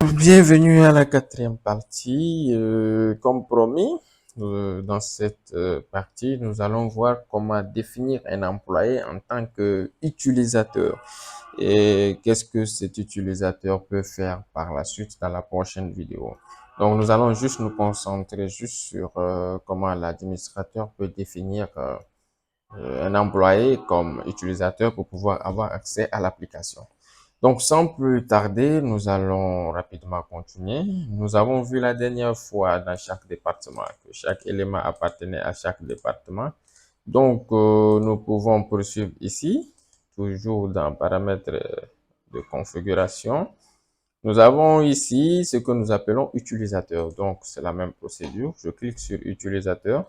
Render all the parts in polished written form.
Bienvenue à la quatrième partie. Comme promis, dans cette partie, nous allons voir comment définir un employé en tant qu'utilisateur et qu'est-ce que cet utilisateur peut faire par la suite dans la prochaine vidéo. Donc, nous allons juste nous concentrer juste sur comment l'administrateur peut définir un employé comme utilisateur pour pouvoir avoir accès à l'application. Donc, sans plus tarder, nous allons rapidement continuer. Nous avons vu la dernière fois dans chaque département que chaque élément appartenait à chaque département. Donc, nous pouvons poursuivre ici, toujours dans paramètres de configuration. Nous avons ici ce que nous appelons utilisateur. Donc, c'est la même procédure. Je clique sur utilisateur.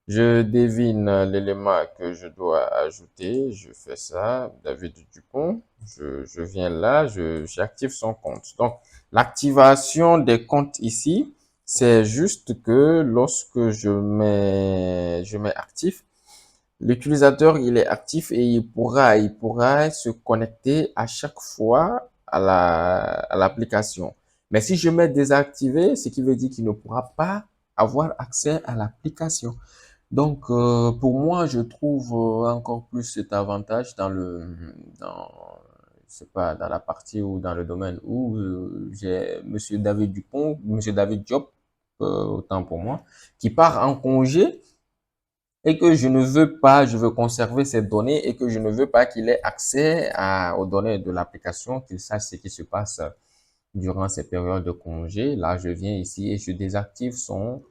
Je devine l'élément que je dois ajouter. Je fais ça, David Dupont. Je viens là, j'active son compte. Donc, l'activation des comptes ici, c'est juste que lorsque je mets actif, l'utilisateur, il est actif et il pourra se connecter à chaque fois à l'application. Mais si je mets désactivé, ce qui veut dire qu'il ne pourra pas avoir accès à l'application. Donc, pour moi, je trouve encore plus cet avantage dans, je sais pas, dans la partie ou dans le domaine où j'ai Monsieur David Dupont, Monsieur David Diop, autant pour moi, qui part en congé et que je ne veux pas, je veux conserver ces données et que je ne veux pas qu'il ait accès aux données de l'application, qu'il sache ce qui se passe durant ces périodes de congé. Là, je viens ici et je désactive son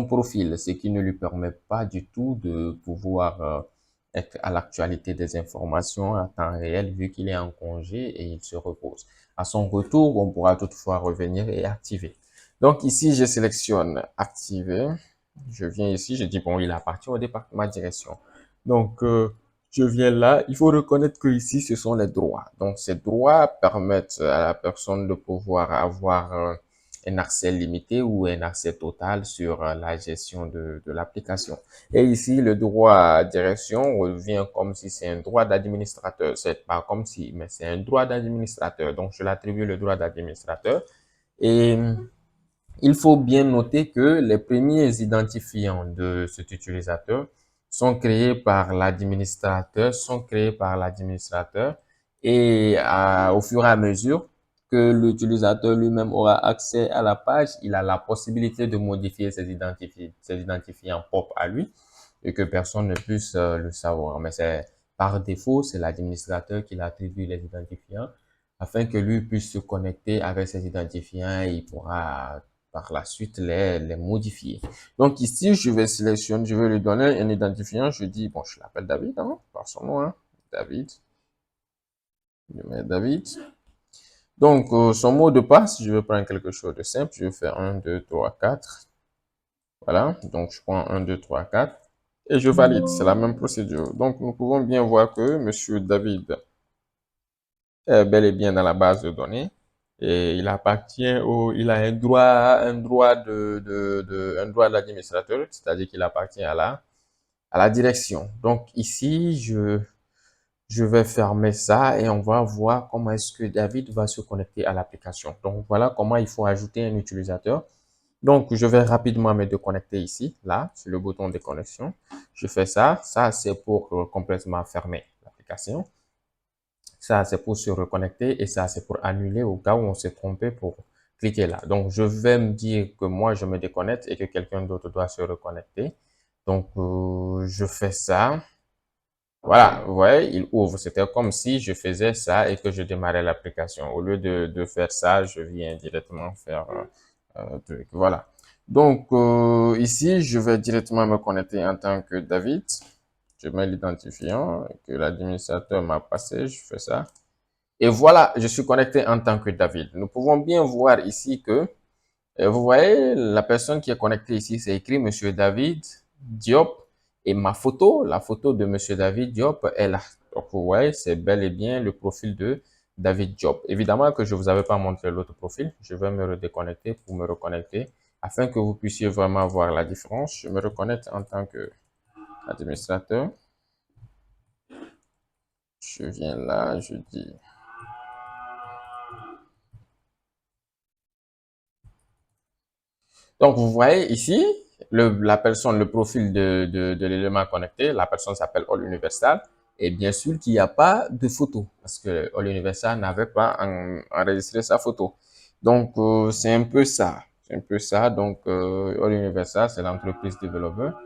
profil, ce qui ne lui permet pas du tout de pouvoir être à l'actualité des informations à temps réel vu qu'il est en congé et il se repose. À son retour, on pourra toutefois revenir et activer. Donc ici, je sélectionne activer. Je viens ici, je dis bon, il appartient au département direction. Donc, je viens là, il faut reconnaître que ici, ce sont les droits. Donc, ces droits permettent à la personne de pouvoir avoir un accès limité ou un accès total sur la gestion de l'application. Et ici, le droit à direction revient comme si c'est un droit d'administrateur. C'est pas comme si, mais c'est un droit d'administrateur. Donc, je l'attribue le droit d'administrateur. Et il faut bien noter que les premiers identifiants de cet utilisateur sont créés par l'administrateur et au fur et à mesure que l'utilisateur lui-même aura accès à la page, il a la possibilité de modifier ses identifiants propres à lui et que personne ne puisse le savoir. Mais c'est par défaut, c'est l'administrateur qui l'attribue les identifiants afin que lui puisse se connecter avec ses identifiants et il pourra par la suite les modifier. Donc ici, je vais sélectionner, je vais lui donner un identifiant. Je dis, bon, je l'appelle David, hein, par son nom, hein, David. Je mets David. Donc, son mot de passe, je vais prendre quelque chose de simple. Je vais faire 1, 2, 3, 4. Voilà. Donc, je prends 1, 2, 3, 4. Et je valide. C'est la même procédure. Donc, nous pouvons bien voir que Monsieur David est bel et bien dans la base de données. Et il a un droit d'administrateur, c'est-à-dire qu'il appartient à la direction. Donc ici, je vais fermer ça et on va voir comment est-ce que David va se connecter à l'application. Donc voilà comment il faut ajouter un utilisateur. Donc je vais rapidement me déconnecter ici, là, sur le bouton de connexion. Je fais ça. Ça, c'est pour complètement fermer l'application. Ça, c'est pour se reconnecter et ça, c'est pour annuler au cas où on s'est trompé pour cliquer là. Donc, je vais me dire que moi, je me déconnecte et que quelqu'un d'autre doit se reconnecter. Donc, je fais ça. Voilà, vous voyez, il ouvre. C'était comme si je faisais ça et que je démarrais l'application. Au lieu de faire ça, je viens directement faire truc. Voilà. Donc, ici, je vais directement me connecter en tant que David. Je mets l'identifiant que l'administrateur m'a passé. Je fais ça. Et voilà, je suis connecté en tant que David. Nous pouvons bien voir ici que, vous voyez, la personne qui est connectée ici, c'est écrit Monsieur David Diop. Et ma photo, la photo de Monsieur David Diop est là. Donc, vous voyez, c'est bel et bien le profil de David Diop. Évidemment que je vous avais pas montré l'autre profil. Je vais me redéconnecter pour me reconnecter afin que vous puissiez vraiment voir la différence. Je me reconnecte en tant que administrateur. Je viens là, je dis Donc, vous voyez ici, la personne, le profil de l'élément connecté, la personne s'appelle All Universal. Et bien sûr qu'il n'y a pas de photo parce que All Universal n'avait pas enregistré sa photo. Donc, c'est un peu ça. C'est un peu ça. Donc, All Universal, c'est l'entreprise développeur.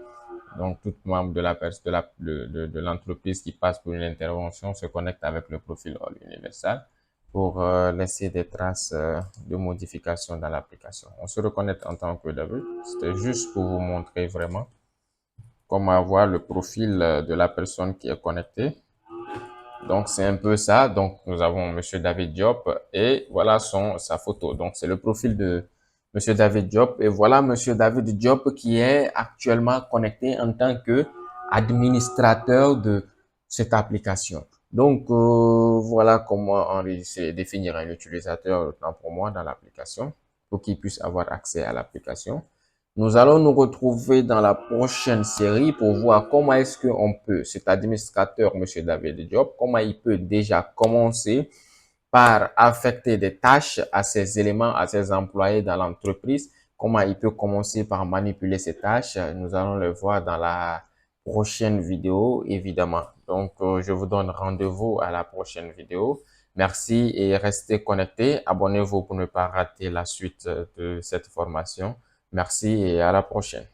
Donc, tout membre de l'entreprise qui passe pour une intervention se connecte avec le profil All Universal pour laisser des traces de modification dans l'application. On se reconnecte en tant que David. C'était juste pour vous montrer vraiment comment avoir le profil de la personne qui est connectée. Donc, c'est un peu ça. Donc, nous avons Monsieur David Diop et voilà sa photo. Donc, c'est le profil de Monsieur David Diop. Et voilà Monsieur David Diop qui est actuellement connecté en tant que administrateur de cette application. Donc, voilà comment enregistrer, définir un utilisateur autant pour moi dans l'application pour qu'il puisse avoir accès à l'application. Nous allons nous retrouver dans la prochaine série pour voir comment est-ce qu'on peut, cet administrateur, Monsieur David Diop, comment il peut déjà commencer par affecter des tâches à ses éléments, à ses employés dans l'entreprise, comment il peut commencer par manipuler ces tâches. Nous allons le voir dans la prochaine vidéo, évidemment. Donc, je vous donne rendez-vous à la prochaine vidéo. Merci et restez connectés. Abonnez-vous pour ne pas rater la suite de cette formation. Merci et à la prochaine.